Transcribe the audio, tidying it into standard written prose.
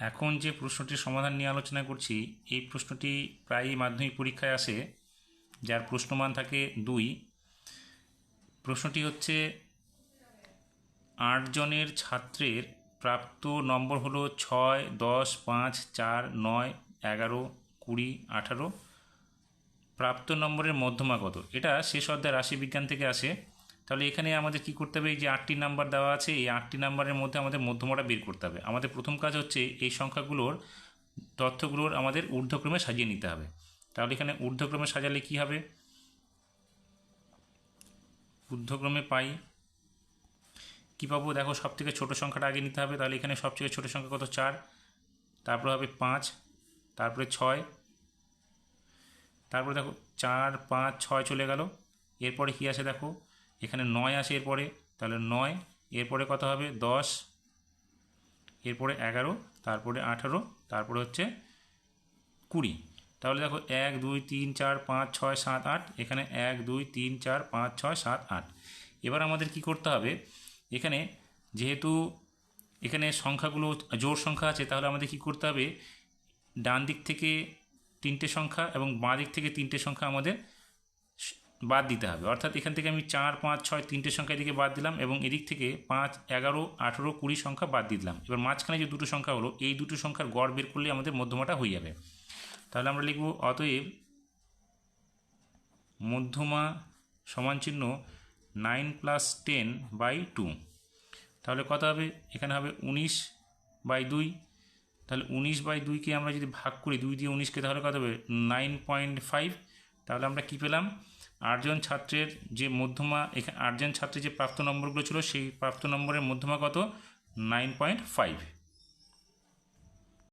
এখন যে প্রশ্নটির সমাধান নিয়ে আলোচনা করছি এই প্রশ্নটি প্রায়ই মাধ্যমিক পরীক্ষায় আসে, যার প্রশ্নমান থাকে 2। প্রশ্নটি হচ্ছে 8 জনের ছাত্রের প্রাপ্ত নম্বর হলো 6, 10, 5, 4, 9, 11, 20, 18। প্রাপ্ত নম্বরের মধ্যমা কত? এটা শেষ অধ্যায় রাশিবিজ্ঞান থেকে আসে। তাহলে এখানে আমাদের কি করতে হবে? এই যে 8টি নাম্বার দেওয়া আছে, এই 8টি নাম্বারের মধ্যে আমাদের মধ্যমাটা বের করতে হবে। আমাদের প্রথম কাজ হচ্ছে এই সংখ্যাগুলোর তথ্যগুলোর আমাদের ঊর্ধ্বক্রমে সাজিয়ে নিতে হবে। তাহলে এখানে ঊর্ধ্বক্রমে সাজালে কি হবে? ঊর্ধ্বক্রমে পাই কী পাবো? দেখো, সব থেকে ছোটো সংখ্যাটা আগে নিতে হবে। তাহলে এখানে সবথেকে ছোটো সংখ্যা কত? 4, তারপরে হবে 5, তারপরে 6, তারপরে দেখো 4, 5, 6 চলে গেল। এরপরে কী আসে? দেখো এখানে 9 আসে এরপরে। তাহলে 9, এরপরে কত হবে? 10, এরপরে 11, তারপরে 18, তারপরে হচ্ছে 20। তাহলে দেখো 1, 2, 3, 4, 5, 6, 7, 8। এখানে 1, 2, 3, 4, 5, 6, 7, 8। এবার আমাদের কি করতে হবে? এখানে যেহেতু এখানে সংখ্যাগুলো জোড় সংখ্যা আছে, তাহলে আমাদের কি করতে হবে? ডান দিক থেকে 3টে সংখ্যা এবং বাঁ দিক থেকে 3টে সংখ্যা আমাদের বাদ দিতে হবে। অর্থাৎ এখান থেকে আমি 4, 5, 6 3টে সংখ্যা এদিকে বাদ দিলাম এবং এদিক থেকে 5, 11, 18, 20 সংখ্যা বাদ দিলাম। এবার মাঝখানে যে দুটো সংখ্যা হলো, এই দুটো সংখ্যার গড় বের করলে আমাদের মধ্যমাটা হয়ে যাবে। তাহলে আমরা লিখব অতএব মধ্যমা সমান চিহ্ন 9 + 10/2। তাহলে কত হবে? এখানে হবে 19/2। তাহলে 19/2কে আমরা যদি ভাগ করি 2 দিয়ে 19কে, তাহলে কত হবে? 9.5। তাহলে আমরা কি পেলাম? 8 জন ছাত্রের যে মধ্যমা, এখানে 8 জন ছাত্রের যে প্রাপ্ত নম্বরগুলো ছিল, সেই প্রাপ্ত নম্বরের মধ্যমা কত? 9.5।